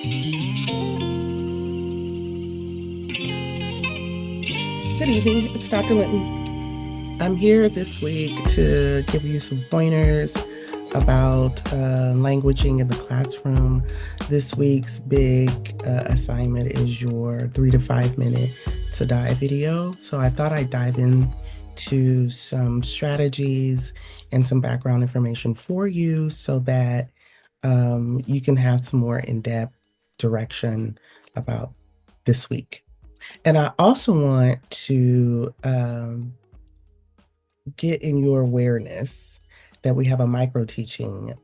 Good evening, it's Dr. Linton. I'm here this week to give you some pointers about languaging in the classroom. This week's big assignment is your 3 to 5 minute Sadai video. So I thought I'd dive into some strategies and some background information for you so that you can have some more in-depth direction about this week. And I also want to get in your awareness that we have a micro teaching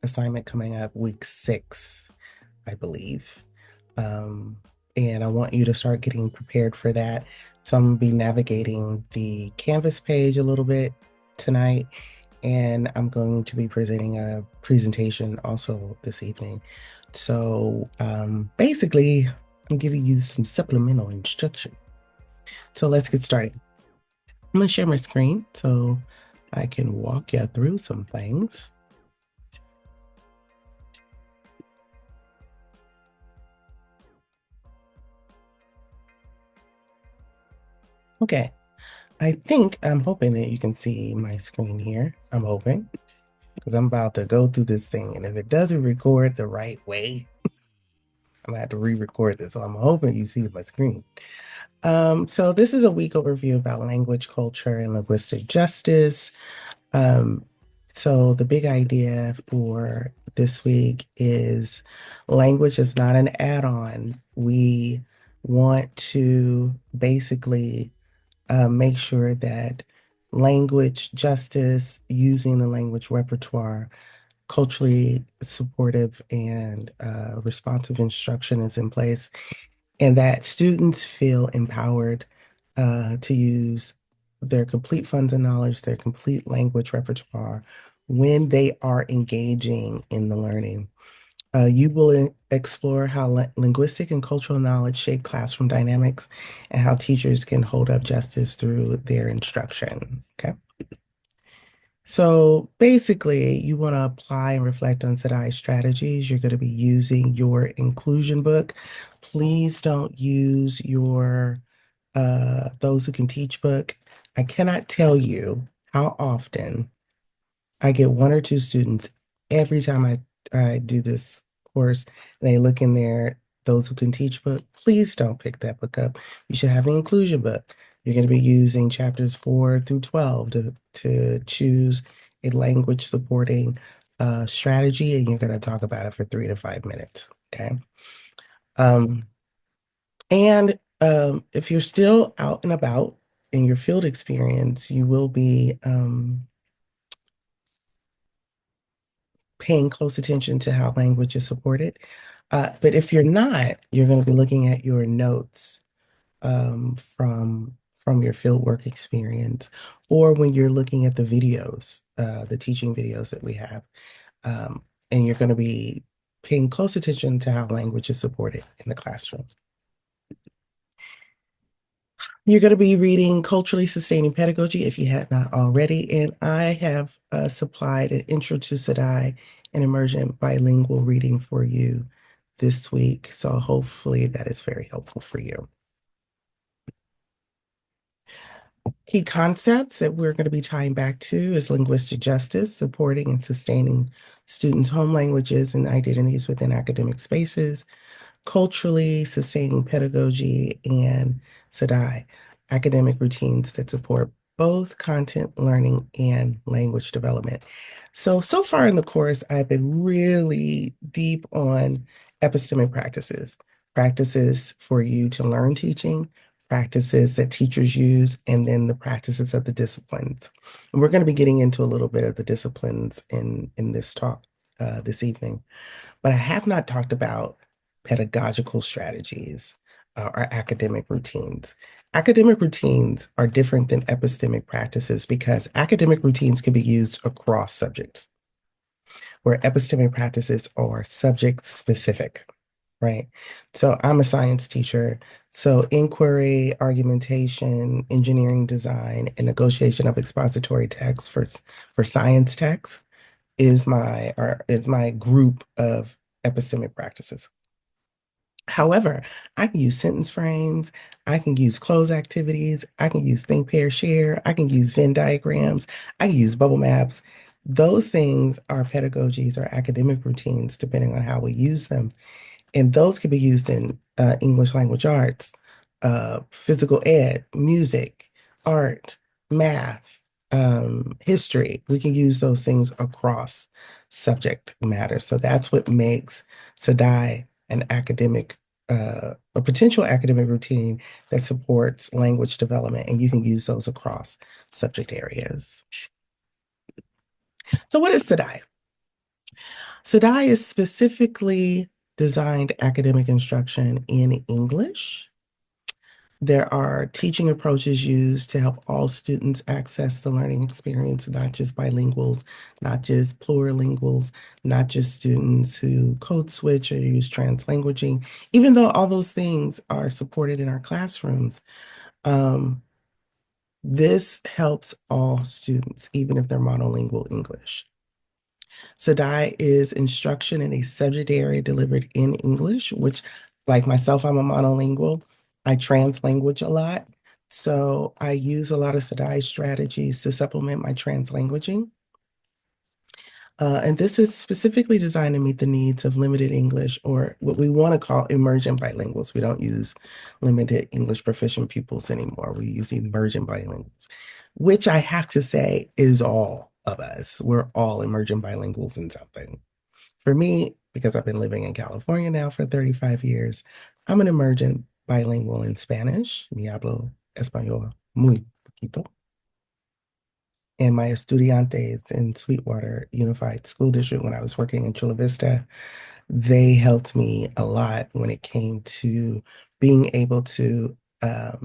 assignment coming up week 6, I believe. And I want you to start getting prepared for that. So I'm going to be navigating the Canvas page a little bit tonight, and I'm going to be presenting a presentation also this evening. So basically, I'm giving you some supplemental instruction. So let's get started. I'm going to share my screen so I can walk you through some things. Okay, I'm hoping that you can see my screen here. I'm hoping, because I'm about to go through this thing, and if it doesn't record the right way, I'm gonna have to re-record this. So I'm hoping you see my screen. So this is a week overview about language, culture, and linguistic justice. So the big idea for this week is language is not an add-on. We want to basically make sure that language justice, using the language repertoire, culturally supportive and responsive instruction is in place, and that students feel empowered to use their complete funds and knowledge, their complete language repertoire when they are engaging in the learning. You will explore how linguistic and cultural knowledge shape classroom dynamics and how teachers can hold up justice through their instruction. Okay. So basically, you want to apply and reflect on Sadai strategies. You're going to be using your inclusion book. Please don't use your Those Who Can Teach book. I cannot tell you how often I get one or two students every time I do this course, and they look in there, Those Who Can Teach book. Please don't pick that book up. You should have the inclusion book. You're going to be using chapters 4 through 12 to choose a language supporting strategy, and you're going to talk about it for 3 to 5 minutes. Okay. Um, and if you're still out and about in your field experience, you will be paying close attention to how language is supported. But if you're not, you're going to be looking at your notes from your fieldwork experience, or when you're looking at the videos, the teaching videos that we have, and you're going to be paying close attention to how language is supported in the classroom. You're going to be reading Culturally Sustaining Pedagogy if you have not already, and I have supplied an Intro to Sadai and Emergent Bilingual reading for you this week, so hopefully that is very helpful for you. Key concepts that we're going to be tying back to is linguistic justice, supporting and sustaining students' home languages and identities within academic spaces, culturally sustaining pedagogy, and Sadai, academic routines that support both content learning and language development. So far in the course, I've been really deep on epistemic practices, practices for you to learn teaching, practices that teachers use, and then the practices of the disciplines. And we're going to be getting into a little bit of the disciplines in this talk this evening. But I have not talked about pedagogical strategies or academic routines. Academic routines are different than epistemic practices because academic routines can be used across subjects, where epistemic practices are subject specific, right? So I'm a science teacher. So inquiry, argumentation, engineering design, and negotiation of expository text for science text is my group of epistemic practices. However, I can use sentence frames, I can use cloze activities, I can use think, pair, share, I can use Venn diagrams, I can use bubble maps. Those things are pedagogies or academic routines, depending on how we use them. And those can be used in English language arts, physical ed, music, art, math, history. We can use those things across subject matter. So that's what makes SADAI an academic, a potential academic routine that supports language development, and you can use those across subject areas. So what is SADAI? SADAI is specifically designed academic instruction in English. There are teaching approaches used to help all students access the learning experience, not just bilinguals, not just plurilinguals, not just students who code switch or use translanguaging, even though all those things are supported in our classrooms. Um, this helps all students, even if they're monolingual English. SADAI is instruction in a subject area delivered in English, which, like myself, I'm a monolingual. I translanguage a lot. So I use a lot of SADAI strategies to supplement my translanguaging. And this is specifically designed to meet the needs of limited English, or what we want to call emergent bilinguals. We don't use limited English proficient pupils anymore. We use emergent bilinguals, which I have to say is all of us. We're all emergent bilinguals in something. For me, because I've been living in California now for 35 years, I'm an emergent bilingual in Spanish. Me hablo español muy poquito. And my estudiantes in Sweetwater Unified School District, when I was working in Chula Vista, they helped me a lot when it came to being able to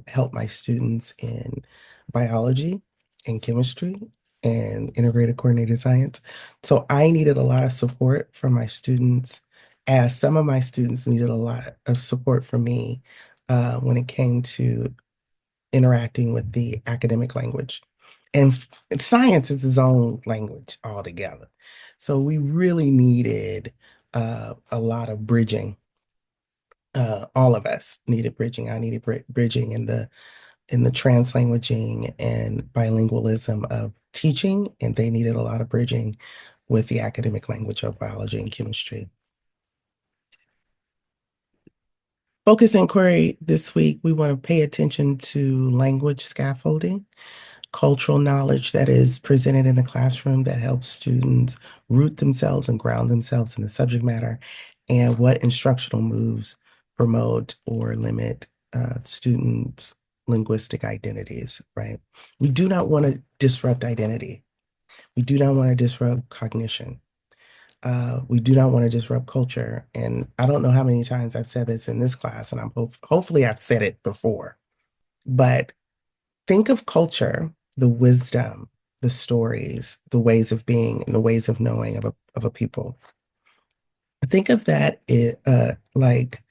help my students in biology and chemistry and integrated coordinated science. So I needed a lot of support from my students, as some of my students needed a lot of support from me when it came to interacting with the academic language. And science is its own language altogether. So we really needed a lot of bridging. All of us needed bridging. I needed bridging in the translanguaging and bilingualism of teaching, and they needed a lot of bridging with the academic language of biology and chemistry. Focus inquiry this week, we want to pay attention to language scaffolding, cultural knowledge that is presented in the classroom that helps students root themselves and ground themselves in the subject matter, and what instructional moves promote or limit students' linguistic identities, right? We do not want to disrupt identity. We do not want to disrupt cognition. We do not want to disrupt culture. And I don't know how many times I've said this in this class, and hopefully I've said it before, but think of culture, the wisdom, the stories, the ways of being, and the ways of knowing of a people. Think of that like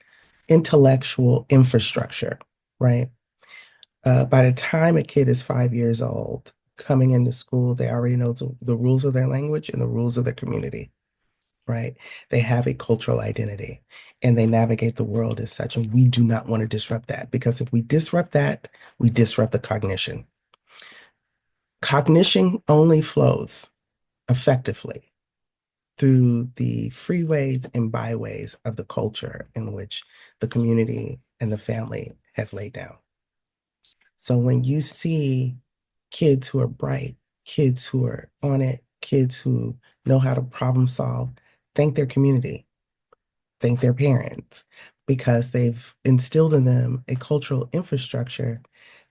intellectual infrastructure, right? By the time a kid is 5 years old, coming into school, they already know the rules of their language and the rules of their community, right? They have a cultural identity and they navigate the world as such. And we do not want to disrupt that, because if we disrupt that, we disrupt the cognition. Cognition only flows effectively through the freeways and byways of the culture in which the community and the family have laid down. So when you see kids who are bright, kids who are on it, kids who know how to problem solve, thank their community, thank their parents, because they've instilled in them a cultural infrastructure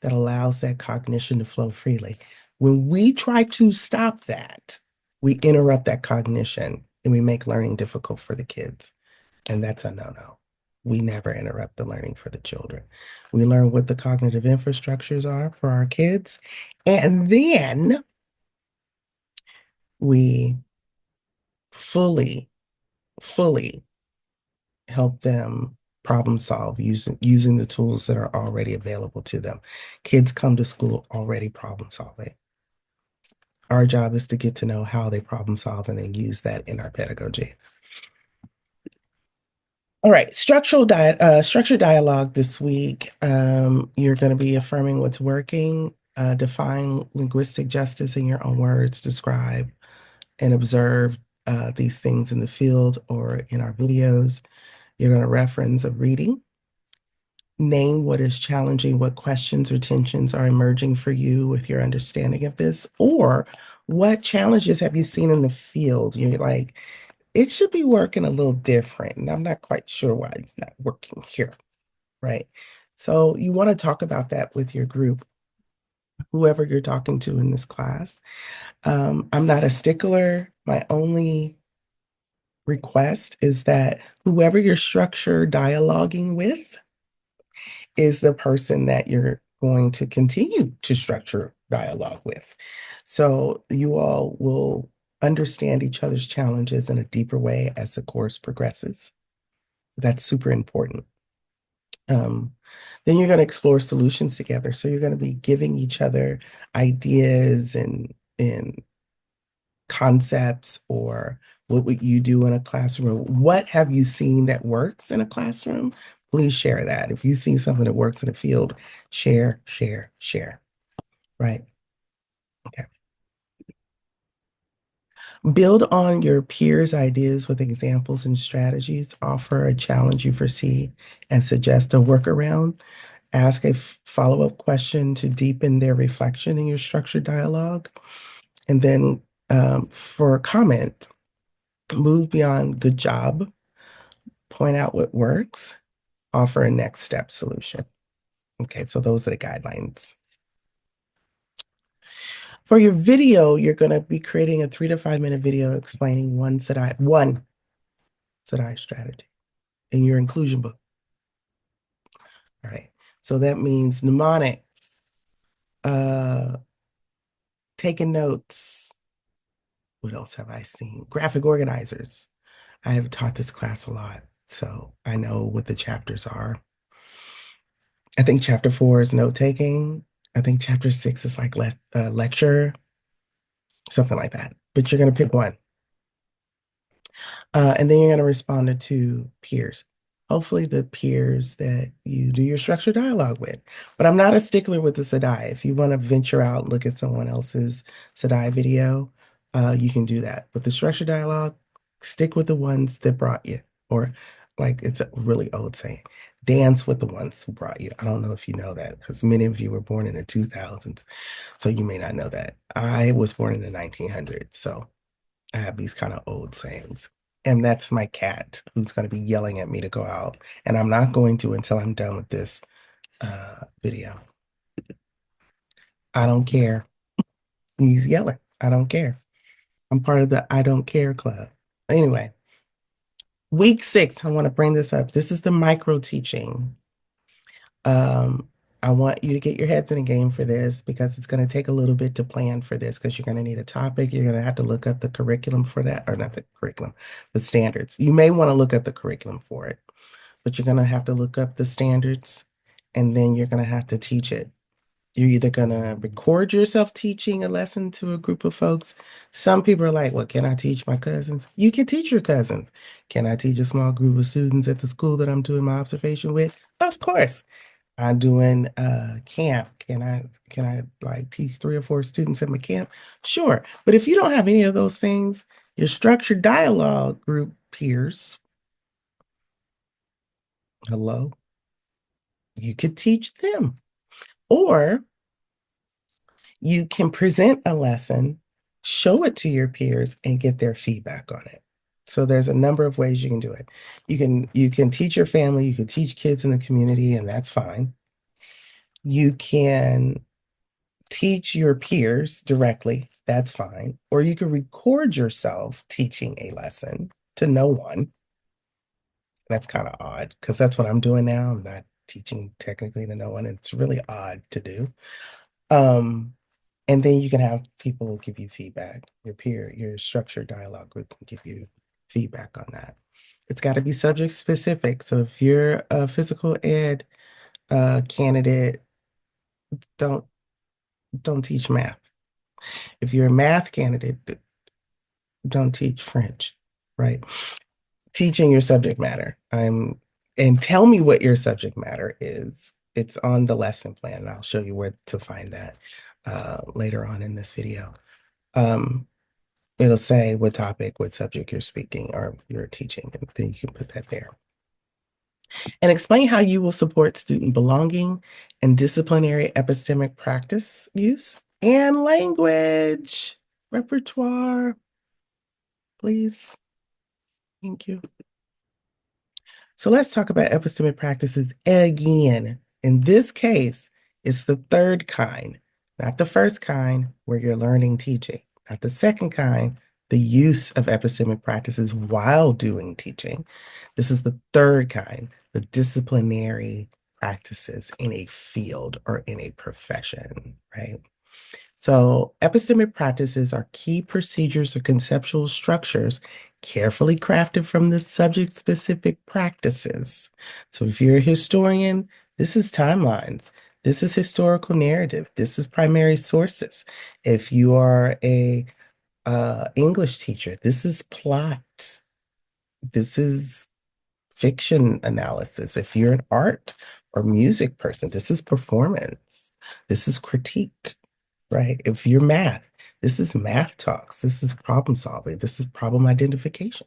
that allows that cognition to flow freely. When we try to stop that, we interrupt that cognition and we make learning difficult for the kids. And that's a no-no. We never interrupt the learning for the children. We learn what the cognitive infrastructures are for our kids, and then we fully, fully help them problem solve using the tools that are already available to them. Kids come to school already problem solving. Our job is to get to know how they problem solve and then use that in our pedagogy. All right, structured dialogue this week. You're going to be affirming what's working, define linguistic justice in your own words, describe and observe these things in the field or in our videos. You're going to reference a reading, name what is challenging, what questions or tensions are emerging for you with your understanding of this, or what challenges have you seen in the field? You're like, it should be working a little different, and I'm not quite sure why it's not working here, right? So you want to talk about that with your group, whoever you're talking to in this class. I'm not a stickler. My only request is that whoever you're structure dialoguing with is the person that you're going to continue to structure dialogue with. So you all will understand each other's challenges in a deeper way as the course progresses. That's super important. Um, then you're going to explore solutions together. So you're going to be giving each other ideas and concepts, or what would you do in a classroom? What have you seen that works in a classroom? Please share that. If you see something that works in the field, share, share, share. Right. Okay. Build on your peers' ideas with examples and strategies. Offer a challenge you foresee and suggest a workaround. Ask a follow-up question to deepen their reflection in your structured dialogue. And then for a comment, move beyond good job, point out what works, offer a next step solution. Okay, so those are the guidelines. For your video, you're going to be creating a 3 to 5 minute video explaining one Sadai strategy in your inclusion book. All right. So that means mnemonic, uh, taking notes. What else have I seen? Graphic organizers. I have taught this class a lot, so I know what the chapters are. I think chapter 4 is note taking. I think chapter 6 is like lecture, something like that. But you're going to pick one. And then you're going to respond to two peers. Hopefully, the peers that you do your structured dialogue with. But I'm not a stickler with the Sadai. If you want to venture out and look at someone else's Sadai video, you can do that. But the structured dialogue, stick with the ones that brought you. Or, like, it's a really old saying, dance with the ones who brought you. I don't know if you know that, because many of you were born in the 2000s, so you may not know that. I was born in the 1900s, so I have these kind of old sayings. And that's my cat who's going to be yelling at me to go out. And I'm not going to until I'm done with this video. I don't care. He's yelling. I don't care. I'm part of the I don't care club. Anyway, week 6, I want to bring this up. This is the micro teaching. Um, I want you to get your heads in the game for this, because it's going to take a little bit to plan for this, because you're going to need a topic. You're going to have to look up the curriculum for that, or not the curriculum, the standards. You may want to look at the curriculum for it, but you're going to have to look up the standards, and then you're going to have to teach it. You're either going to record yourself teaching a lesson to a group of folks. Some people are like, well, can I teach my cousins? You can teach your cousins. Can I teach a small group of students at the school that I'm doing my observation with? Of course. I'm doing camp. Can I like teach 3 or 4 students at my camp? Sure. But if you don't have any of those things, your structured dialogue group peers, hello, you could teach them. Or you can present a lesson, show it to your peers, and get their feedback on it. So there's a number of ways you can do it. You can teach your family, you can teach kids in the community, and that's fine. You can teach your peers directly, that's fine. Or you can record yourself teaching a lesson to no one. That's kind of odd, because that's what I'm doing now. I'm not teaching technically to no one. It's really odd to do. Um, and then you can have people give you feedback. Your structured dialogue group can give you feedback on that. It's got to be subject specific. So if you're a physical ed candidate, don't don't teach math. If you're a math candidate, don't teach French, right? teaching your subject matter. And tell me what your subject matter is. It's on the lesson plan, and I'll show you where to find that later on in this video. Um, it'll say what topic, what subject you're speaking or you're teaching, and then you can put that there. And explain how you will support student belonging and disciplinary epistemic practice use and language repertoire, please. Thank you. So let's talk about epistemic practices again. In this case, it's the third kind, not the first kind where you're learning teaching, not the second kind, the use of epistemic practices while doing teaching. This is the third kind, the disciplinary practices in a field or in a profession, right? So, epistemic practices are key procedures or conceptual structures carefully crafted from the subject-specific practices. So, if you're a historian, this is timelines. This is historical narrative. This is primary sources. If you are a English teacher, this is plot. This is fiction analysis. If you're an art or music person, this is performance. This is critique, right? If you're math, this is math talks. This is problem solving. This is problem identification.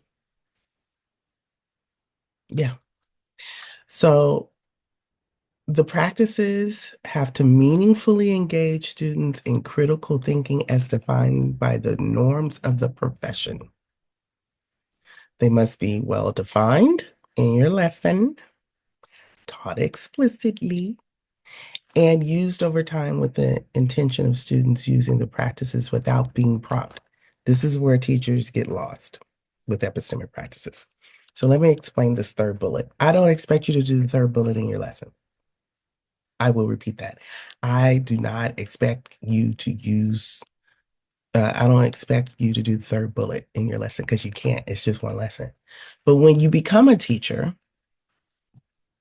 Yeah. So the practices have to meaningfully engage students in critical thinking as defined by the norms of the profession. They must be well defined in your lesson, taught explicitly, and used over time with the intention of students using the practices without being prompted. This is where teachers get lost with epistemic practices. So let me explain this third bullet. I don't expect you to do the third bullet in your lesson. I will repeat that. I do not expect you to use, I don't expect you to do the third bullet in your lesson because you can't. It's just one lesson. But when you become a teacher,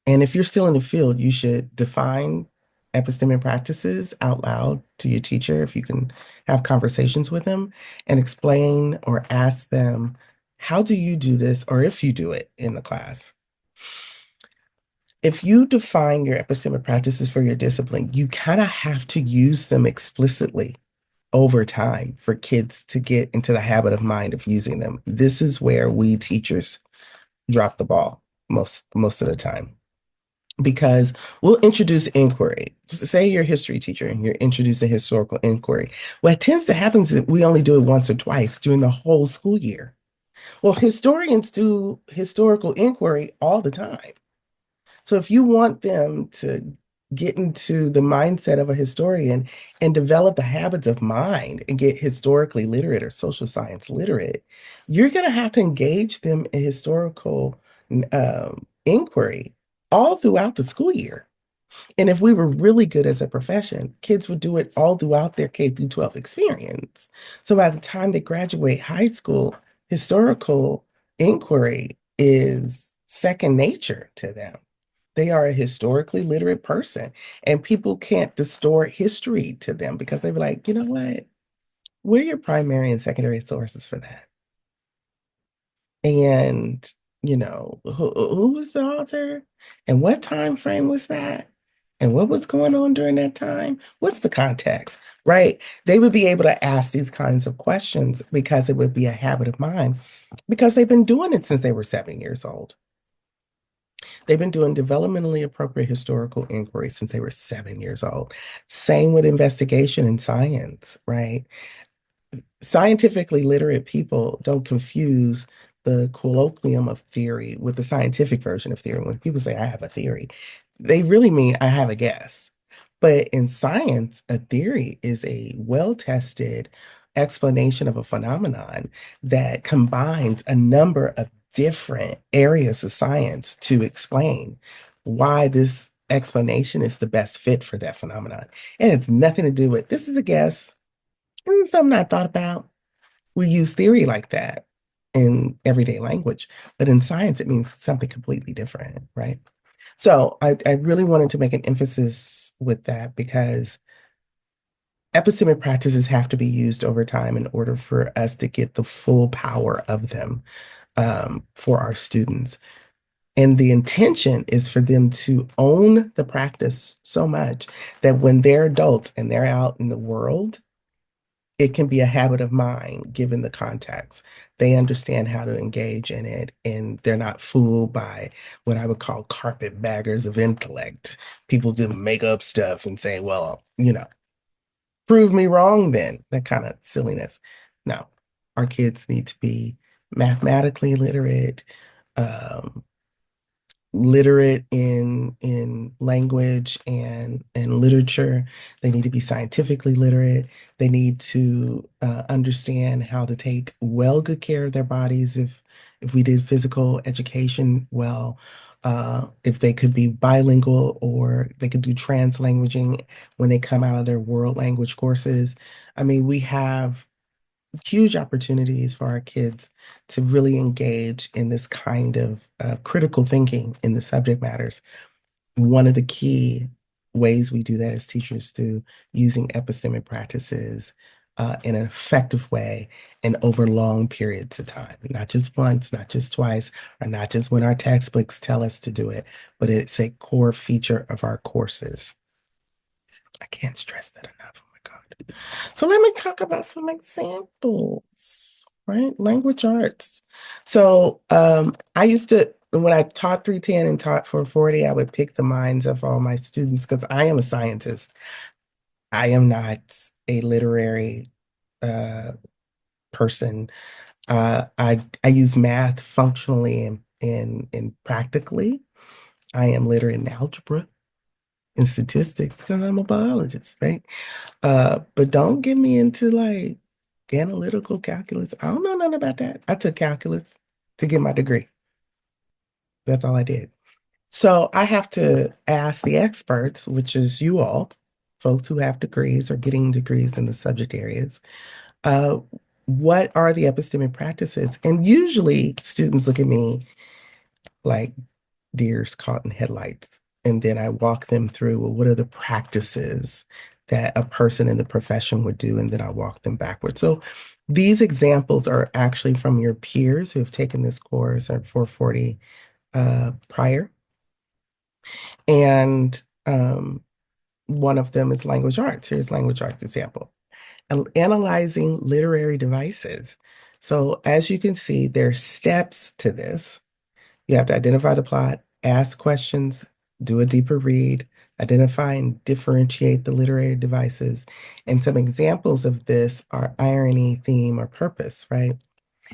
and if you're still in the field, you should define epistemic practices out loud to your teacher if you can have conversations with them and explain or ask them, how do you do this? Or if you do it in the class. If you define your epistemic practices for your discipline, you kind of have to use them explicitly over time for kids to get into the habit of mind of using them. This is where we teachers drop the ball most of the time because we'll introduce inquiry. Say you're a history teacher and you're introducing historical inquiry. What tends to happen is that we only do it once or twice during the whole school year. Well, historians do historical inquiry all the time. So if you want them to get into the mindset of a historian and develop the habits of mind and get historically literate or social science literate, you're going to have to engage them in historical inquiry all throughout the school year. And if we were really good as a profession, kids would do it all throughout their K through 12 experience. So by the time they graduate high school, historical inquiry is second nature to them. They are a historically literate person, and people can't distort history to them because they be like, you know what? Where are your primary and secondary sources for that? And who was the author and what time frame was that? And what was going on during that time? What's the context, right? They would be able to ask these kinds of questions because it would be a habit of mind because they've been doing it since they were 7 years old. They've been doing developmentally appropriate historical inquiry since they were 7 years old. Same with investigation in science, right? Scientifically literate people don't confuse the colloquium of theory with the scientific version of theory. When people say, I have a theory, they really mean, I have a guess. But in science, a theory is a well-tested explanation of a phenomenon that combines a number of different areas of science to explain why this explanation is the best fit for that phenomenon. And it's nothing to do with this is a guess. This is something I thought about. We use theory like that in everyday language, but in science, it means something completely different, right? So I really wanted to make an emphasis with that because epistemic practices have to be used over time in order for us to get the full power of them. for our students. And the intention is for them to own the practice so much that when they're adults and they're out in the world, it can be a habit of mind given the context. They understand how to engage in it and they're not fooled by what I would call carpetbaggers of intellect. People just make up stuff and say, well, prove me wrong then, that kind of silliness. No, our kids need to be mathematically literate, um, literate in language and literature. They need to be scientifically literate. They need to understand how to take well good care of their bodies if we did physical education well. If they could be bilingual or they could do translanguaging when they come out of their world language courses. I mean, we have huge opportunities for our kids to really engage in this kind of critical thinking in the subject matters. One of the key ways we do that as teachers through using epistemic practices in an effective way and over long periods of time, not just once, not just twice, or not just when our textbooks tell us to do it, but it's a core feature of our courses. I can't stress that enough. Oh my God. So let me talk about some examples, right? Language arts. So I used to, when I taught 310 and taught 440, I would pick the minds of all my students because I am a scientist. I am not a literary uh, person. I use math functionally and practically. I am literate in algebra and statistics because I'm a biologist, right? But don't get me into like analytical calculus. I don't know nothing about that. I took calculus to get my degree. That's all I did. So I have to ask the experts, which is you all, folks who have degrees or getting degrees in the subject areas, uh, what are the epistemic practices? And usually students look at me like deers caught in headlights. And then I walk them through, well, what are the practices that a person in the profession would do? And then I walk them backwards. So these examples are actually from your peers who have taken this course or 440 prior. And one of them is language arts. Here's language arts example. Analyzing literary devices. So as you can see, there are steps to this. You have to identify the plot, ask questions, do a deeper read, identify and differentiate the literary devices. And some examples of this are irony, theme, or purpose, right?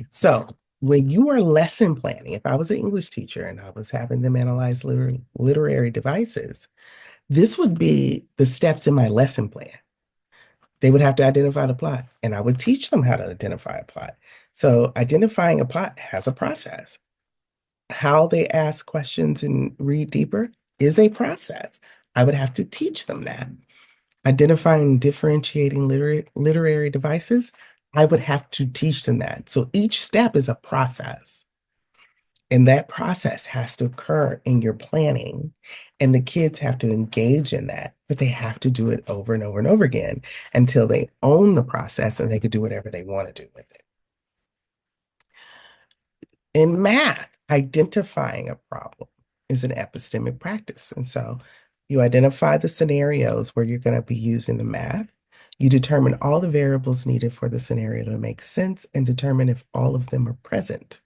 So when you are lesson planning, if I was an English teacher and I was having them analyze literary devices, this would be the steps in my lesson plan. They would have to identify the plot, and I would teach them how to identify a plot. So identifying a plot has a process. How they ask questions and read deeper is a process. I would have to teach them that. Identifying and differentiating literary devices, I would have to teach them that. So each step is a process. And that process has to occur in your planning. And the kids have to engage in that, but they have to do it over and over and over again until they own the process and they can do whatever they want to do with it. In math, identifying a problem is an epistemic practice. And so you identify the scenarios where you're going to be using the math. You determine all the variables needed for the scenario to make sense and determine if all of them are present.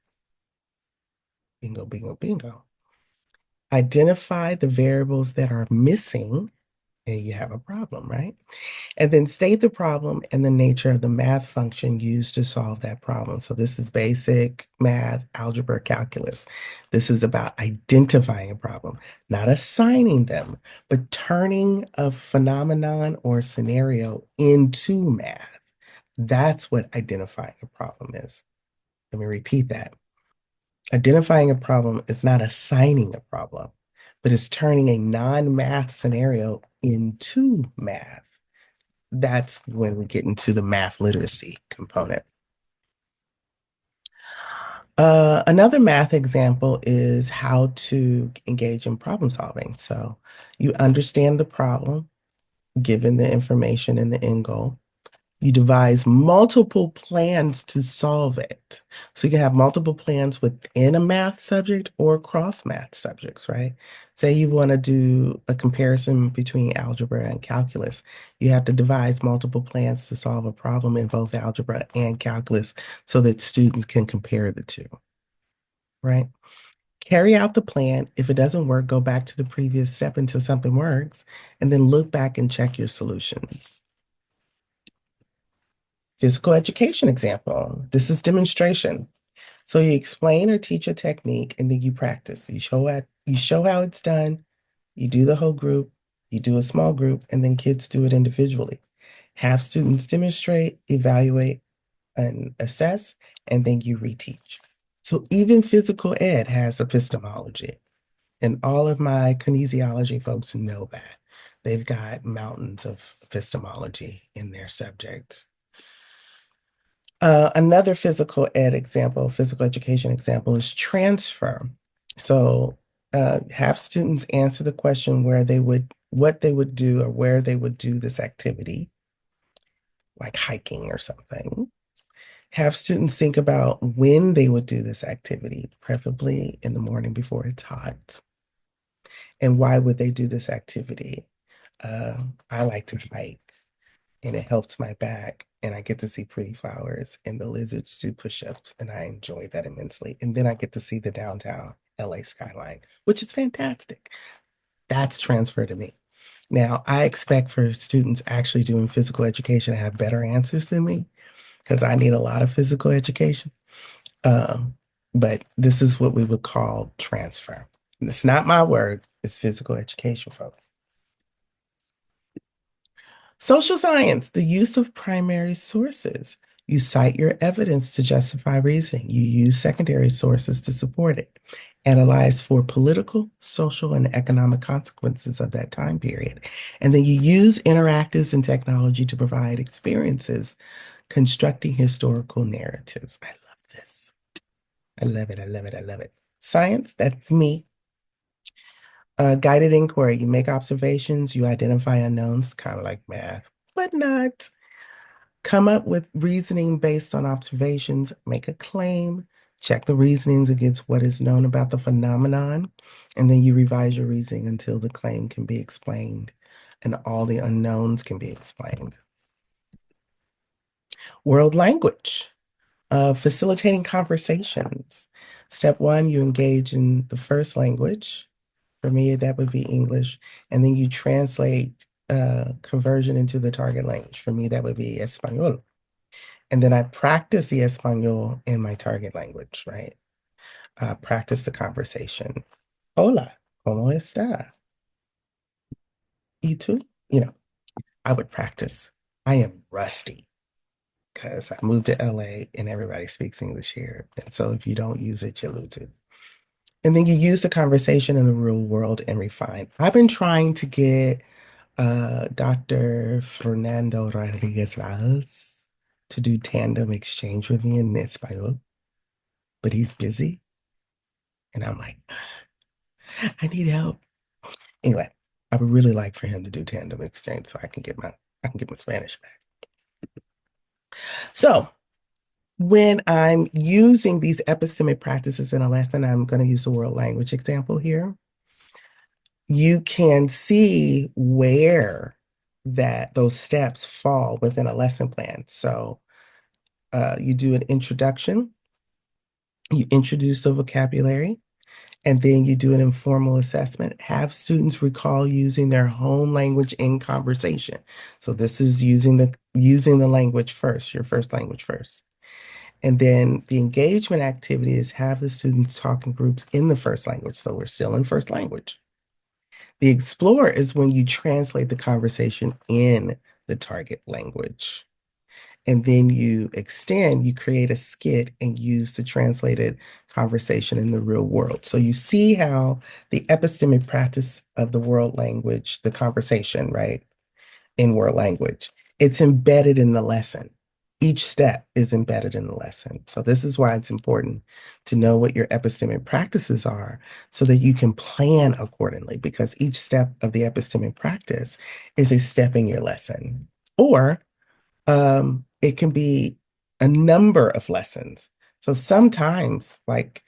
Bingo, bingo, bingo. Identify the variables that are missing, and you have a problem, right? And then state the problem and the nature of the math function used to solve that problem. So this is basic math, algebra, calculus. This is about identifying a problem, not assigning them, but turning a phenomenon or scenario into math. That's what identifying a problem is. Let me repeat that. Identifying a problem is not assigning a problem, but it's turning a non-math scenario into math. That's when we get into the math literacy component. Another math example is how to engage in problem solving. So you understand the problem, given the information and the end goal. You devise multiple plans to solve it. So you can have multiple plans within a math subject or cross math subjects, right? Say you want to do a comparison between algebra and calculus. You have to devise multiple plans to solve a problem in both algebra and calculus so that students can compare the two, right? Carry out the plan. If it doesn't work, go back to the previous step until something works, and then look back and check your solutions. Physical education example. This is demonstration. So you explain or teach a technique and then you practice. You show how it's done, you do the whole group, you do a small group, and then kids do it individually. Have students demonstrate, evaluate, and assess, and then you reteach. So even physical ed has epistemology. And all of my kinesiology folks know that. They've got mountains of epistemology in their subject. Another physical ed example, physical education example is transfer. So have students answer the question what they would do or where they would do this activity, like hiking or something. Have students think about when they would do this activity, preferably in the morning before it's hot. And why would they do this activity? I like to hike and it helps my back and I get to see pretty flowers and the lizards do push-ups and I enjoy that immensely. And then I get to see the downtown LA skyline, which is fantastic. That's transfer to me. Now, I expect for students actually doing physical education to have better answers than me because I need a lot of physical education. Um, but this is what we would call transfer. It's not my word, it's physical education, folks. Social science, the use of primary sources. You cite your evidence to justify reasoning. You use secondary sources to support it. Analyze for political, social, and economic consequences of that time period. And then you use interactives and technology to provide experiences, constructing historical narratives. I love this. I love it. I love it. I love it. Science, that's me. Guided inquiry, you make observations, you identify unknowns, kind of like math, but not. Come up with reasoning based on observations, make a claim, check the reasonings against what is known about the phenomenon, and then you revise your reasoning until the claim can be explained and all the unknowns can be explained. World language, facilitating conversations. Step one, you engage in the first language. For me, that would be English. And then you translate conversion into the target language. For me, that would be Espanol. And then I practice the Espanol in my target language, right? Practice the conversation. Hola, ¿cómo está? ¿Y tú? You know, I would practice. I am rusty because I moved to LA and everybody speaks English here. And so if you don't use it, you lose it. And then you use the conversation in the real world and refine. I've been trying to get Dr. Fernando Rodriguez Valls to do tandem exchange with me in Espanol, but he's busy. And I'm like, I need help. Anyway, I would really like for him to do tandem exchange so I can get my Spanish back. So when I'm using these epistemic practices in a lesson, I'm going to use the world language example here. You can see where that those steps fall within a lesson plan. So you do an introduction, you introduce the vocabulary, and then you do an informal assessment. Have students recall using their home language in conversation. So this is using the language first, your first language first. And then the engagement activity is have the students talk in groups in the first language. So we're still in first language. The explore is when you translate the conversation in the target language. And then you extend, you create a skit and use the translated conversation in the real world. So you see how the epistemic practice of the world language, the conversation, right, in world language, it's embedded in the lesson. Each step is embedded in the lesson. So this is why it's important to know what your epistemic practices are so that you can plan accordingly, because each step of the epistemic practice is a step in your lesson. Or It can be a number of lessons. So sometimes, like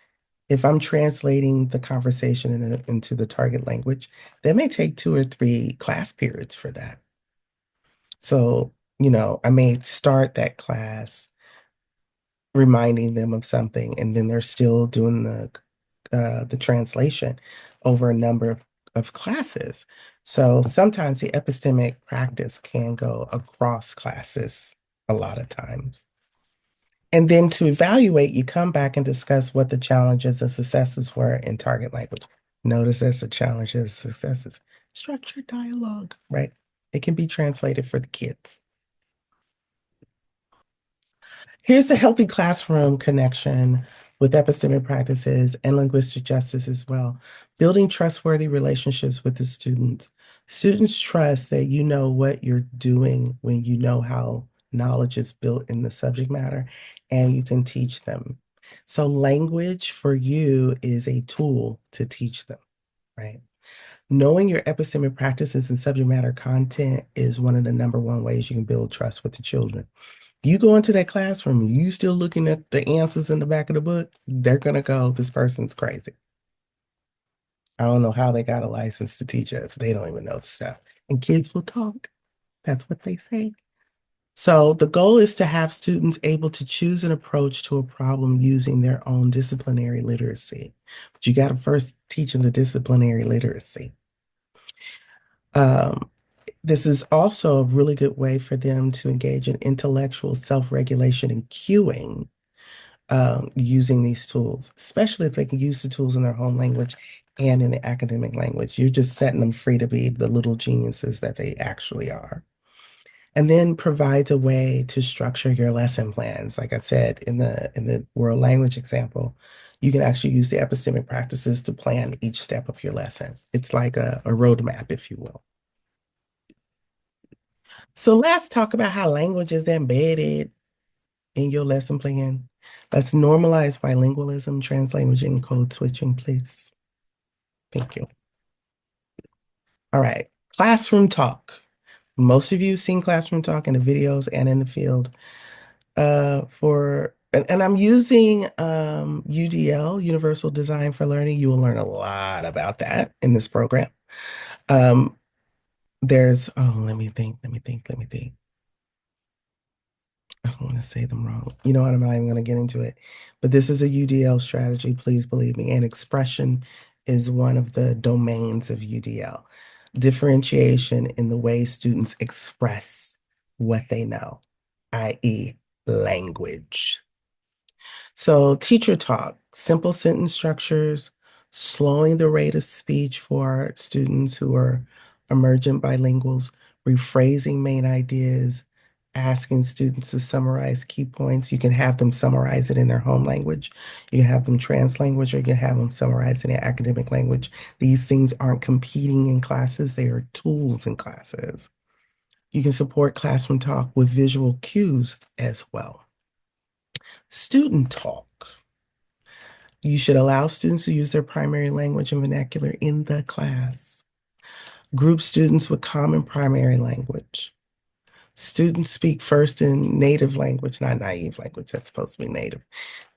if I'm translating the conversation into the target language, that may take 2 or 3 class periods for that. So, I may start that class reminding them of something, and then they're still doing the translation over a number of classes. So sometimes the epistemic practice can go across classes a lot of times. And then to evaluate, you come back and discuss what the challenges and successes were in target language. Notice there's the challenges, successes, structured dialogue, right? It can be translated for the kids. Here's the healthy classroom connection with epistemic practices and linguistic justice as well. Building trustworthy relationships with the students. Students trust that you know what you're doing when you know how knowledge is built in the subject matter and you can teach them. So language for you is a tool to teach them, right? Knowing your epistemic practices and subject matter content is one of the number one ways you can build trust with the children. You go into that classroom, you still looking at the answers in the back of the book, they're gonna go, this person's crazy. I don't know how they got a license to teach us. They don't even know the stuff. And kids will talk. That's what they say. So the goal is to have students able to choose an approach to a problem using their own disciplinary literacy. But you got to first teach them the disciplinary literacy. Um, this is also a really good way for them to engage in intellectual self-regulation and cueing using these tools, especially if they can use the tools in their home language and in the academic language. You're just setting them free to be the little geniuses that they actually are. And then provides a way to structure your lesson plans. Like I said, in the world language example, you can actually use the epistemic practices to plan each step of your lesson. It's like a roadmap, if you will. So let's talk about how language is embedded in your lesson plan. Let's normalize bilingualism, translanguage, and code switching, please. Thank you. All right. Classroom talk. Most of you have seen classroom talk in the videos and in the field. And I'm using UDL, Universal Design for Learning. You will learn a lot about that in this program. Um, let me think. I don't want to say them wrong. You know what? I'm not even going to get into it. But this is a UDL strategy, please believe me. And expression is one of the domains of UDL. Differentiation in the way students express what they know, i.e., language. So teacher talk, simple sentence structures, slowing the rate of speech for students who are emergent bilinguals, rephrasing main ideas, asking students to summarize key points. You can have them summarize it in their home language. You can have them translanguage, or you can have them summarize in their academic language. These things aren't competing in classes, they are tools in classes. You can support classroom talk with visual cues as well. Student talk. You should allow students to use their primary language and vernacular in the class. Group students with common primary language. Students speak first in native language, not naive language. That's supposed to be native.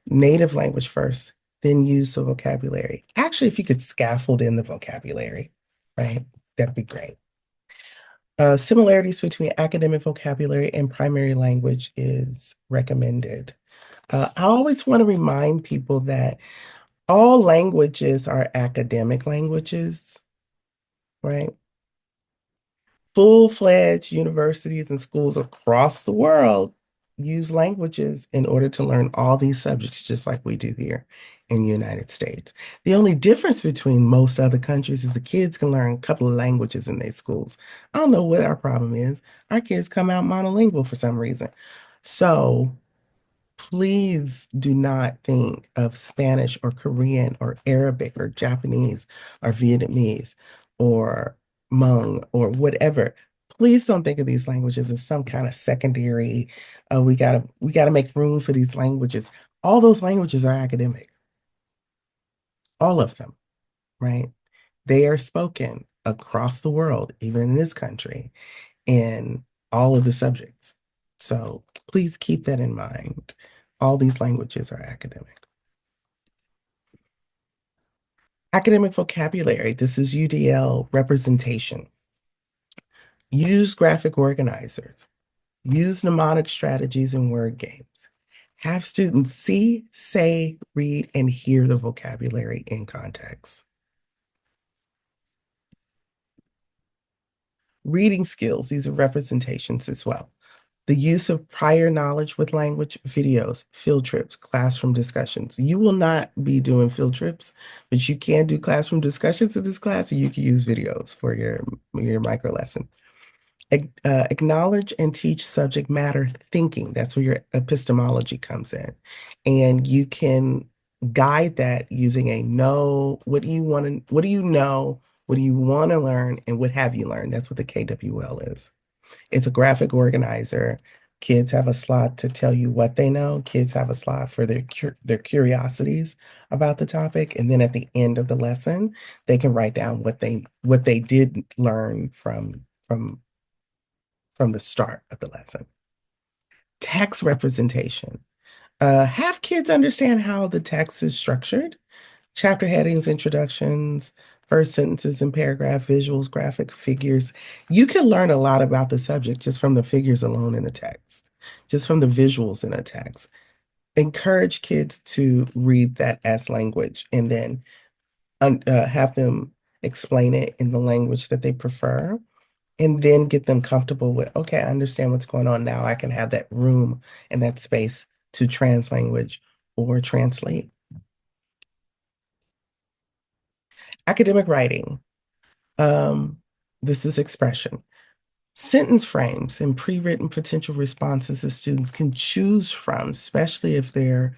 Native language first, then use the vocabulary. Actually, if you could scaffold in the vocabulary, right? That'd be great. Similarities between academic vocabulary and primary language is recommended. I always want to remind people that all languages are academic languages, right? Full-fledged universities and schools across the world use languages in order to learn all these subjects, just like we do here in the United States. The only difference between most other countries is the kids can learn a couple of languages in their schools. I don't know what our problem is. Our kids come out monolingual for some reason. So please do not think of Spanish or Korean or Arabic or Japanese or Vietnamese or Hmong or whatever. Please don't think of these languages as some kind of secondary. We gotta make room for these languages. All those languages are academic, all of them, right? They are spoken across the world, even in this country, in all of the subjects. So please keep that in mind. All these languages are academic. Academic vocabulary. This is UDL representation. Use graphic organizers. Use mnemonic strategies and word games. Have students see, say, read, and hear the vocabulary in context. Reading skills, these are representations as well. The use of prior knowledge with language, videos, field trips, classroom discussions. You will not be doing field trips, but you can do classroom discussions in this class, and you can use videos for your micro lesson. Acknowledge and teach subject matter thinking. That's where your epistemology comes in. And you can guide that using a know, what do you want to, what do you know, what do you want to learn, and what have you learned? That's what the KWL is. It's a graphic organizer. Kids have a slot to tell you what they know. Kids have a slot for their curiosities about the topic, and then at the end of the lesson, they can write down what they did learn from the start of the lesson. Text representation. Have kids understand how the text is structured. Chapter headings, introductions, first sentences and paragraph, visuals, graphic figures. You can learn a lot about the subject just from the figures alone in the text, just from the visuals in a text. Encourage kids to read that as language and then have them explain it in the language that they prefer, and then get them comfortable with, okay, I understand what's going on now. I can have that room and that space to translanguage or translate. Academic writing. Um, this is expression. Sentence frames and pre-written potential responses that students can choose from, especially if they're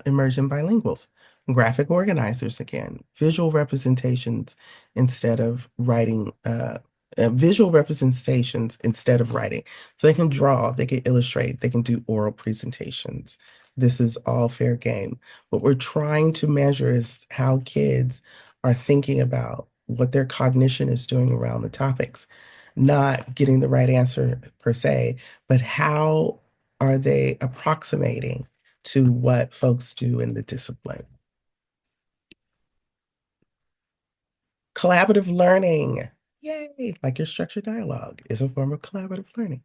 emergent bilinguals. Graphic organizers again, visual representations instead of writing, visual representations instead of writing. So they can draw, they can illustrate, they can do oral presentations. This is all fair game. What we're trying to measure is how kids are thinking about what their cognition is doing around the topics, not getting the right answer per se, but how are they approximating to what folks do in the discipline. Collaborative learning, yay, like your structured dialogue is a form of collaborative learning.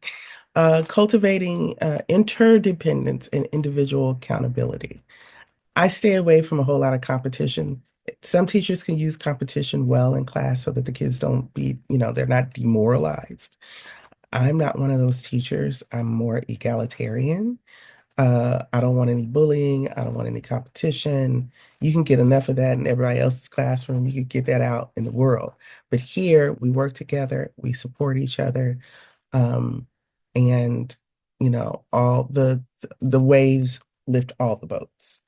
Cultivating interdependence and individual accountability. I stay away from a whole lot of competition. Some teachers can use competition well in class so that the kids don't be, they're not demoralized. I'm not one of those teachers. I'm more egalitarian. I don't want any bullying. I don't want any competition. You can get enough of that in everybody else's classroom. You can get that out in the world. But here we work together, we support each other, um, and all the waves lift all the boats.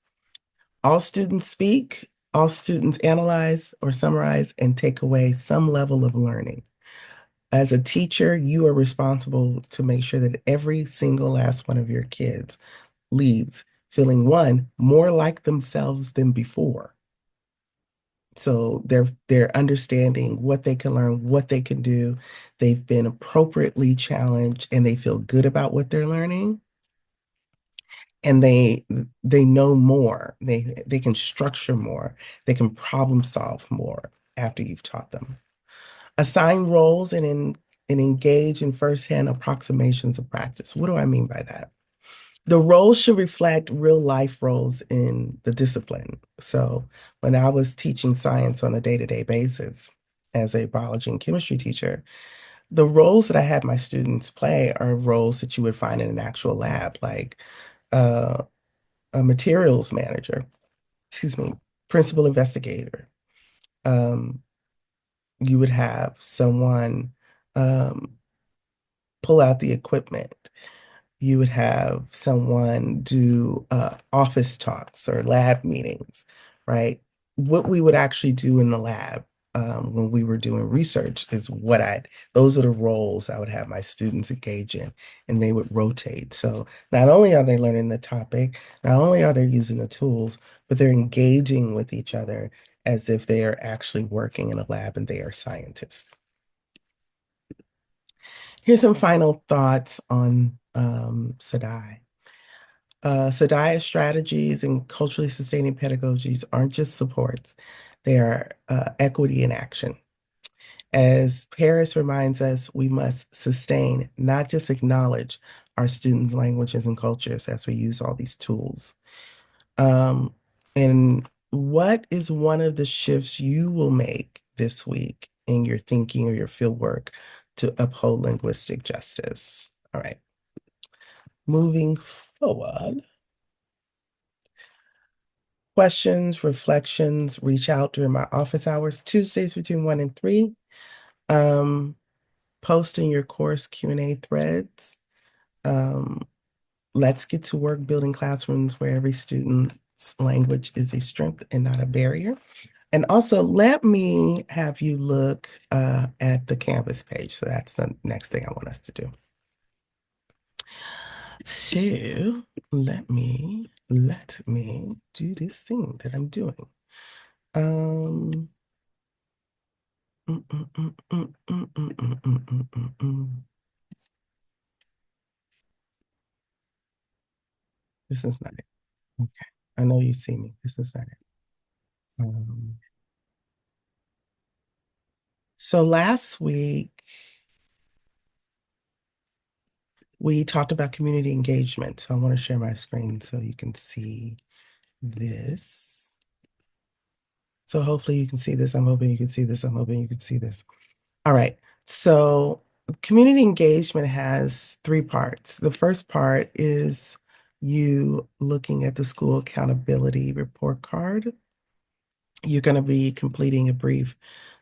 All students speak, all students analyze or summarize and take away some level of learning. As a teacher, you are responsible to make sure that every single last one of your kids leaves feeling, one, more like themselves than before. So they're understanding what they can learn, what they can do. They've been appropriately challenged and they feel good about what they're learning. And they know more. They can structure more. They can problem solve more after you've taught them. Assign roles and engage in firsthand approximations of practice. What do I mean by that? The roles should reflect real life roles in the discipline. So when I was teaching science on a day-to-day basis as a biology and chemistry teacher, the roles that I had my students play are roles that you would find in an actual lab, like uh, a materials manager, excuse me, principal investigator. Um, you would have someone um, pull out the equipment. You would have someone do office talks or lab meetings, right? What we would actually do in the lab when we were doing research is those are the roles I would have my students engage in, and they would rotate. So not only are they learning the topic, not only are they using the tools, but they're engaging with each other as if they are actually working in a lab and they are scientists. Here's some final thoughts on SADAI. SADAI strategies and culturally sustaining pedagogies aren't just supports, they are equity in action. As Paris reminds us, we must sustain, not just acknowledge, our students' languages and cultures as we use all these tools. And what is one of the shifts you will make this week in your thinking or your field work to uphold linguistic justice? All right. Moving forward, questions, reflections, reach out during my office hours, Tuesdays between 1 and 3. Post in your course Q&A threads. Let's get to work building classrooms where every student's language is a strength and not a barrier. And also, let me have you look at the Canvas page. So that's the next thing I want us to do. So let me do this thing that I'm doing. Um, mm, mm, mm, mm, mm, mm, mm, mm, mm, mm, mm. This is not it. Okay. I know you see me. This is not it. Um, so last week, we talked about community engagement. So I want to share my screen so you can see this. So hopefully you can see this. I'm hoping you can see this. I'm hoping you can see this. All right. So community engagement has three parts. The first part is you looking at the school accountability report card. You're going to be completing a brief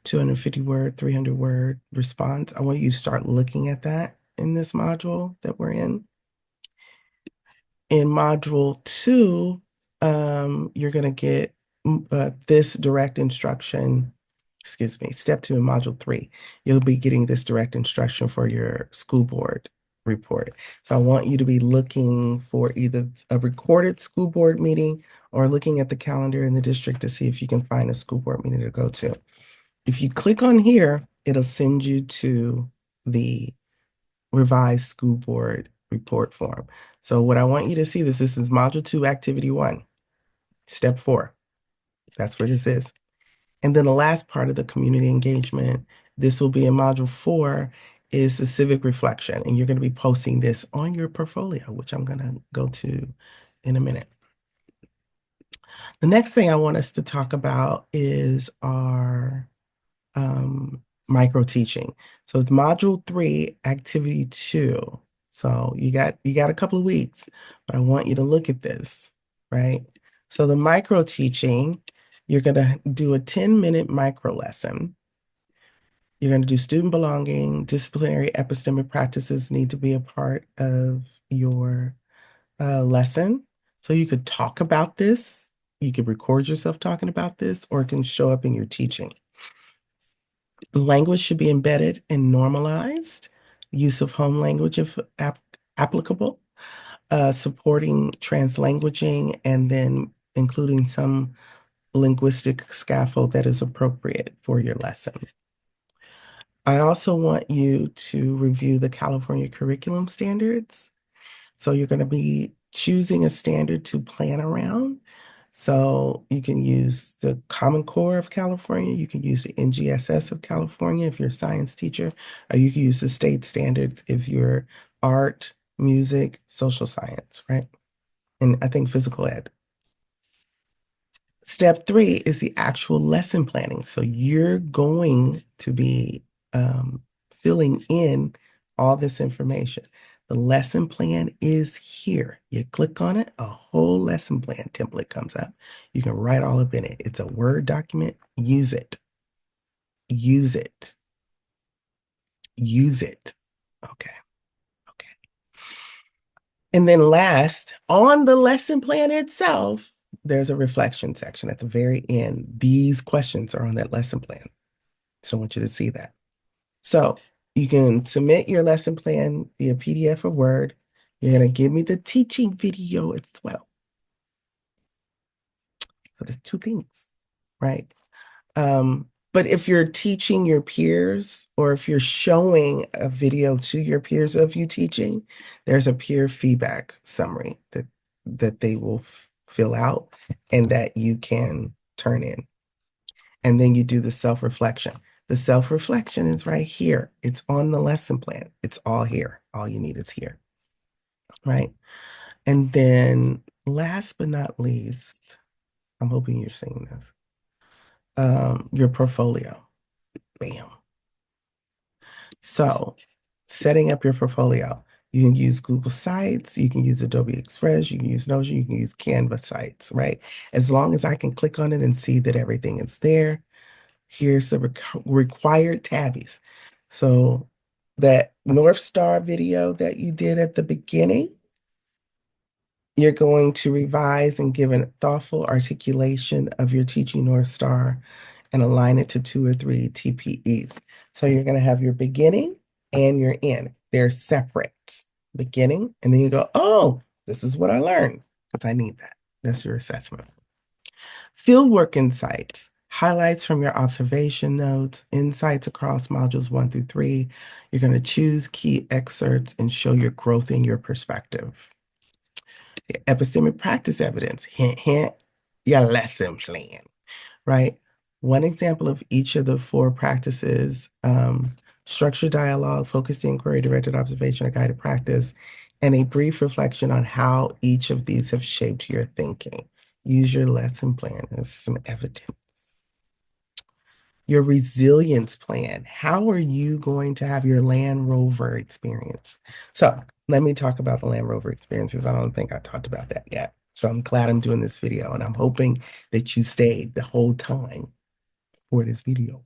250 word, 300 word response. I want you to start looking at that in this module that we're in. In module 2, you're going to get this direct instruction, excuse me, step 2 in module 3. You'll be getting this direct instruction for your school board report. So I want you to be looking for either a recorded school board meeting or looking at the calendar in the district to see if you can find a school board meeting to go to. If you click on here, it'll send you to the revised school board report form. So what I want you to see this is module 2, activity 1, step 4. That's what this is. And then the last part of the community engagement, this will be in module 4, is the civic reflection. And you're going to be posting this on your portfolio, which I'm going to go to in a minute. The next thing I want us to talk about is our micro teaching. So it's module 3, activity 2. So you got a couple of weeks, but I want you to look at this, right? So the micro teaching, you're going to do a 10-minute micro lesson. You're going to do student belonging, disciplinary epistemic practices need to be a part of your lesson. So you could talk about this, you could record yourself talking about this, or it can show up in your teaching. Language should be embedded and normalized. Use of home language if applicable. Supporting translanguaging, and then including some linguistic scaffold that is appropriate for your lesson. I also want you to review the California curriculum standards. So you're going to be choosing a standard to plan around. So you can use the Common Core of California, you can use the NGSS of California if you're a science teacher, or you can use the state standards if you're art, music, social science, right? And I think physical ed. Step 3 is the actual lesson planning. So you're going to be filling in all this information. The lesson plan is here. You click on it, a whole lesson plan template comes up. You can write all up in it. It's a Word document. Use it. Use it. Use it. Okay. Okay. And then last, on the lesson plan itself, there's a reflection section at the very end. These questions are on that lesson plan. So I want you to see that. So you can submit your lesson plan via PDF or Word. You're going to give me the teaching video as well. So there's two things, right? But if you're teaching your peers or if you're showing a video to your peers of you teaching, there's a peer feedback summary that they will fill out and that you can turn in. And then you do the self-reflection. The self-reflection is right here. It's on the lesson plan. It's all here. All you need is here, right? And then last but not least, I'm hoping you're seeing this, your portfolio. Bam. So setting up your portfolio, you can use Google Sites, you can use Adobe Express, you can use Notion, you can use Canva sites, right? As long as I can click on it and see that everything is there, here's the required tabbies. So that North Star video that you did at the beginning, you're going to revise and give a thoughtful articulation of your teaching North Star and align it to 2 or 3 TPEs. So you're going to have your beginning and your end. They're separate. Beginning, and then you go, oh, this is what I learned because I need that. That's your assessment. Fieldwork insights, highlights from your observation notes, insights across modules 1 through 3. You're going to choose key excerpts and show your growth in your perspective. Epistemic practice evidence, hint, hint, your lesson plan, right? One example of each of the 4 practices, structured dialogue, focused inquiry, directed observation, or guided practice, and a brief reflection on how each of these have shaped your thinking. Use your lesson plan as some evidence. Your resilience plan. How are you going to have your Land Rover experience? So let me talk about the Land Rover experience because I don't think I talked about that yet. So I'm glad I'm doing this video and I'm hoping that you stayed the whole time for this video.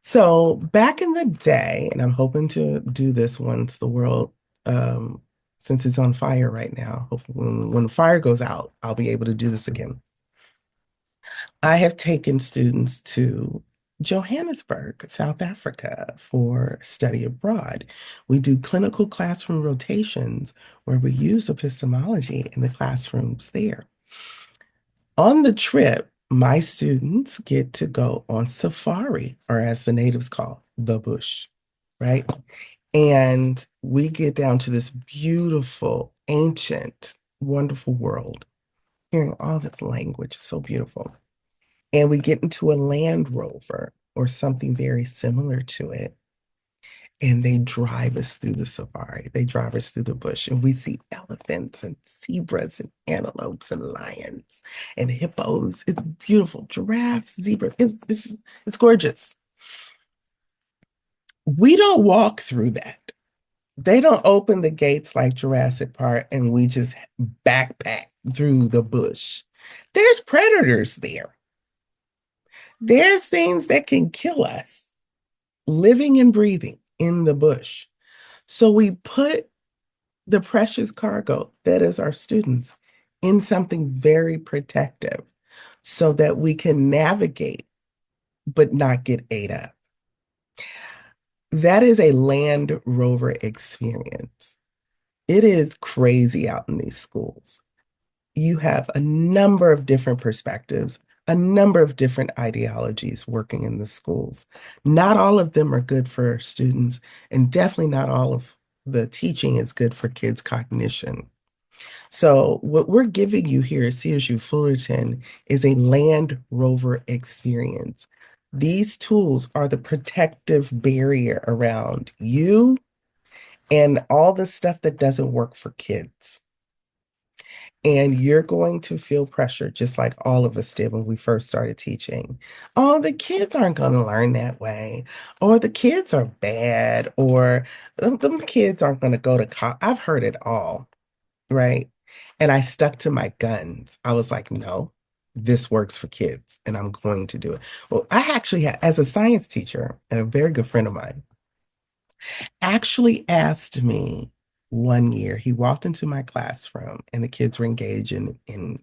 So back in the day, and I'm hoping to do this once the world, since it's on fire right now, hopefully when the fire goes out, I'll be able to do this again. I have taken students to Johannesburg, South Africa for study abroad. We do clinical classroom rotations where we use epistemology in the classrooms there. On the trip, my students get to go on safari, or as the natives call, the bush, right? And we get down to this beautiful, ancient, wonderful world, hearing all this language is so beautiful. And we get into a Land Rover or something very similar to it. And they drive us through the safari. They drive us through the bush, and we see elephants and zebras and antelopes and lions and hippos. It's beautiful. Giraffes, zebras. It's gorgeous. We don't walk through that. They don't open the gates like Jurassic Park and we just backpack through the bush. There's predators there. There's things that can kill us living and breathing in the bush. So we put the precious cargo that is our students in something very protective so that we can navigate but not get ate up. That is a Land Rover experience. It is crazy out in these schools. You have a number of different perspectives, a number of different ideologies working in the schools. Not all of them are good for students, and definitely not all of the teaching is good for kids' cognition. So, what we're giving you here at CSU Fullerton is a Land Rover experience. These tools are the protective barrier around you and all the stuff that doesn't work for kids. And you're going to feel pressure just like all of us did when we first started teaching. Oh, the kids aren't going to learn that way. Or the kids are bad. Or them kids aren't going to go to college. I've heard it all, right? And I stuck to my guns. I was like, no, this works for kids and I'm going to do it. Well, I actually, as a science teacher and a very good friend of mine, actually asked me one year, he walked into my classroom and the kids were engaged in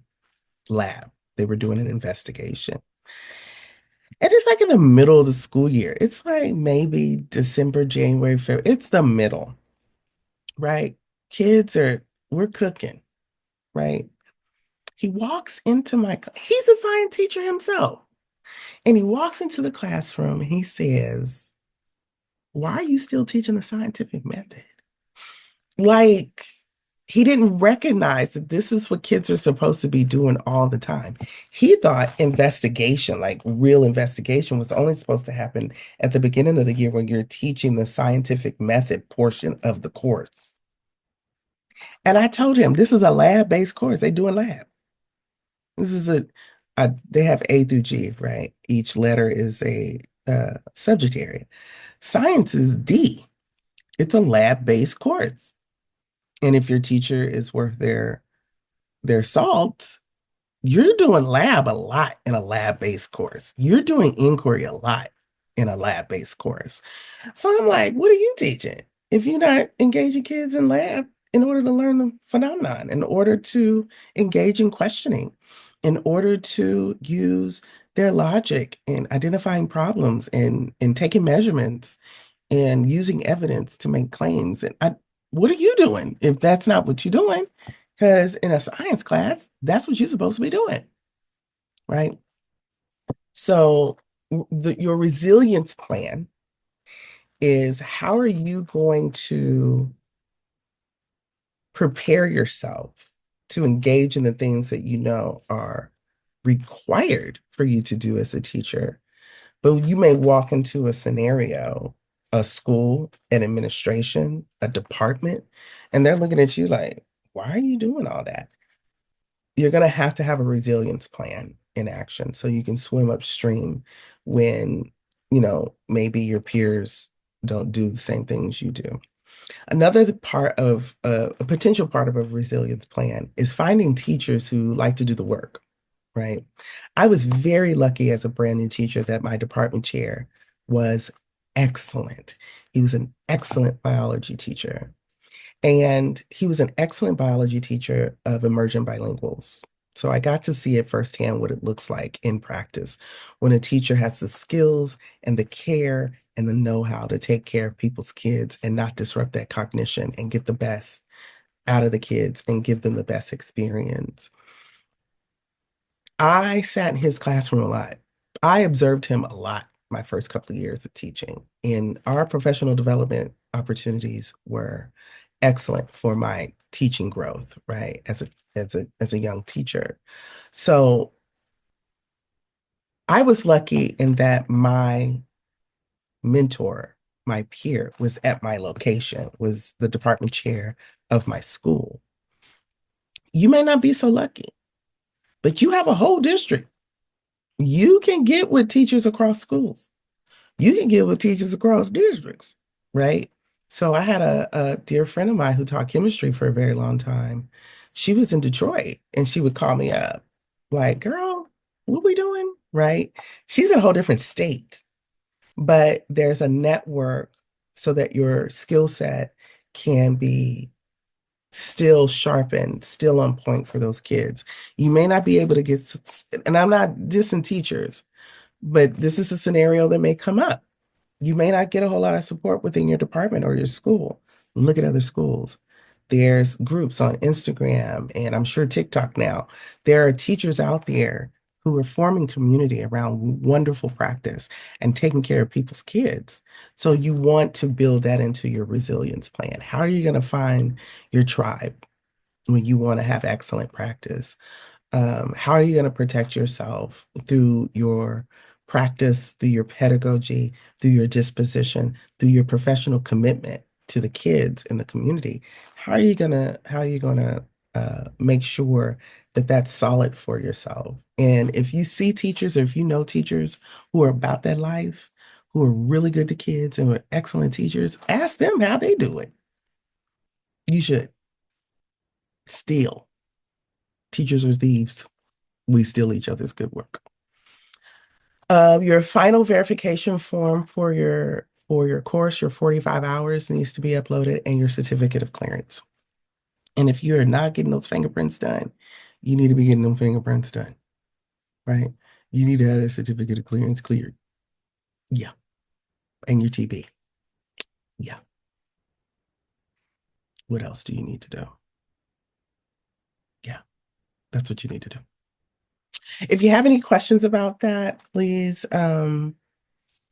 lab. They were doing an investigation. And it's like in the middle of the school year. It's like maybe December, January, February. It's the middle, right? We're cooking, right? He walks into he's a science teacher himself. And he walks into the classroom and he says, "Why are you still teaching the scientific method?" Like, he didn't recognize that this is what kids are supposed to be doing all the time. He thought investigation, like real investigation, was only supposed to happen at the beginning of the year when you're teaching the scientific method portion of the course. And I told him this is a lab-based course. They do a lab. This is they have A through G, right? Each letter is a subject area. Science is D. It's a lab-based course. And if your teacher is worth their salt, you're doing lab a lot in a lab-based course. You're doing inquiry a lot in a lab-based course. So I'm like, what are you teaching? If you're not engaging kids in lab in order to learn the phenomenon, in order to engage in questioning, in order to use their logic in identifying problems and taking measurements and using evidence to make claims. What are you doing if that's not what you're doing? Because in a science class, that's what you're supposed to be doing, right? So your resilience plan is how are you going to prepare yourself to engage in the things that you know are required for you to do as a teacher. But you may walk into a scenario, a school, an administration, a department, and they're looking at you like, why are you doing all that? You're going to have a resilience plan in action so you can swim upstream when, maybe your peers don't do the same things you do. Another part of a potential part of a resilience plan is finding teachers who like to do the work, right? I was very lucky as a brand new teacher that my department chair was excellent. He was an excellent biology teacher. And he was an excellent biology teacher of emergent bilinguals. So I got to see it firsthand what it looks like in practice when a teacher has the skills and the care and the know-how to take care of people's kids and not disrupt that cognition and get the best out of the kids and give them the best experience. I sat in his classroom a lot. I observed him a lot my first couple of years of teaching, and our professional development opportunities were excellent for my teaching growth, right? As a young teacher. So I was lucky in that my mentor, my peer, was at my location, was the department chair of my school. You may not be so lucky, but you have a whole district. You can get with teachers across schools. You can get with teachers across districts, right? So I had a dear friend of mine who taught chemistry for a very long time. She was in Detroit and she would call me up, like, girl, what we doing? Right? She's in a whole different state, but there's a network so that your skill set can be still sharpened, still on point for those kids. You may not be able to get, and I'm not dissing teachers, but this is a scenario that may come up. You may not get a whole lot of support within your department or your school. Look at other schools. There's groups on Instagram and I'm sure TikTok now. There are teachers out there who are forming community around wonderful practice and taking care of people's kids. So you want to build that into your resilience plan. How are you going to find your tribe when you want to have excellent practice? How are you going to protect yourself through your practice, through your pedagogy, through your disposition, through your professional commitment to the kids in the community? How are you gonna make sure that that's solid for yourself? And if you see teachers or if you know teachers who are about that life, who are really good to kids and are excellent teachers, ask them how they do it. You should. Steal. Teachers are thieves. We steal each other's good work. Your final verification form for your course, your 45 hours needs to be uploaded and your certificate of clearance. And if you're not getting those fingerprints done, you need to be getting them fingerprints done, right? You need to have a certificate of clearance cleared. Yeah. And your TB. Yeah. What else do you need to do? Yeah. That's what you need to do. If you have any questions about that, please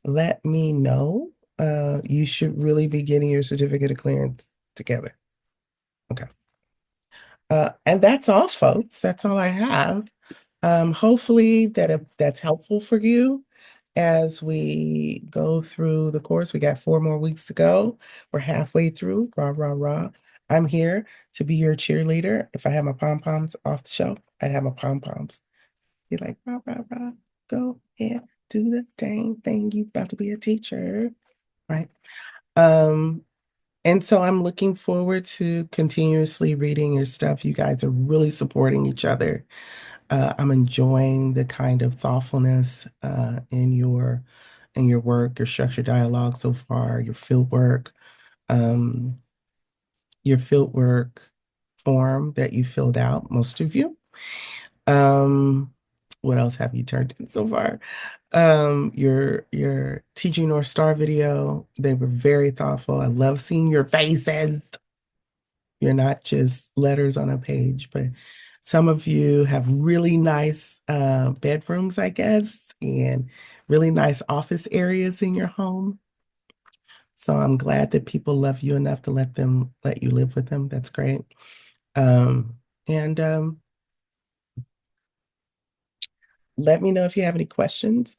let me know. You should really be getting your certificate of clearance together. Okay. And that's all, folks. That's all I have. Hopefully that's helpful for you as we go through the course. We got 4 more weeks to go. We're halfway through. Rah, rah, rah. I'm here to be your cheerleader. If I had my pom-poms off the shelf, I'd have my pom-poms. Be like, rah, rah, rah. Go ahead, do the dang thing. You about to be a teacher, right? And so I'm looking forward to continuously reading your stuff. You guys are really supporting each other. I'm enjoying the kind of thoughtfulness in your work, your structured dialogue so far, um, your field work form that you filled out, most of you. What else have you turned in so far? Your Teaching North Star video, they were very thoughtful. I love seeing your faces. You're not just letters on a page, but some of you have really nice bedrooms, I guess, and really nice office areas in your home. So I'm glad that people love you enough to let you live with them. That's great. And let me know if you have any questions.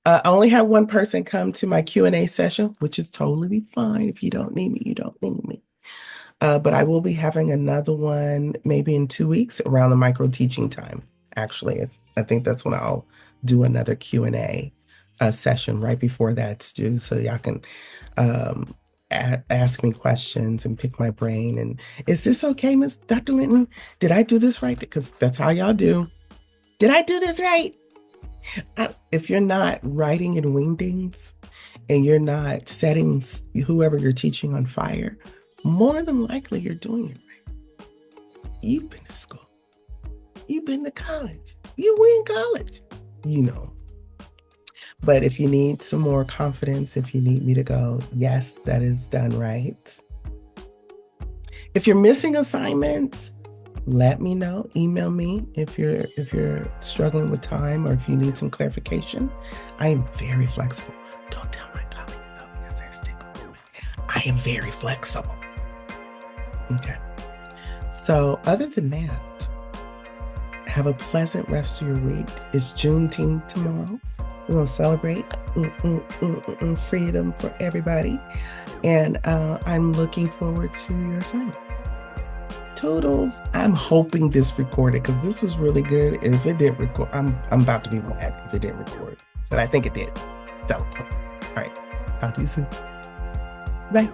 I only have one person come to my Q&A session, which is totally fine. If you don't need me, you don't need me. But I will be having another one maybe in 2 weeks around the micro teaching time. Actually, I think that's when I'll do another Q&A session right before that's due, so y'all can ask me questions and pick my brain. And is this okay, Miss Dr. Linton? Did I do this right? Because that's how y'all do. Did I do this right? If you're not writing in wingdings and you're not setting whoever you're teaching on fire, more than likely you're doing it right. You've been to school. You've been to college. You were in college. You know. But if you need some more confidence, if you need me to go, yes, that is done right. If you're missing assignments, let me know. Email me if you're struggling with time or if you need some clarification. I am very flexible. Don't tell my colleagues though, because they're sticklers. I am very flexible. Okay. So other than that, have a pleasant rest of your week. It's Juneteenth tomorrow. We're going to celebrate freedom for everybody. And I'm looking forward to your assignments. Toodles. I'm hoping this recorded because this was really good. And if it didn't record, I'm about to be mad if it didn't record. But I think it did. So, all right. Talk to you soon. Bye.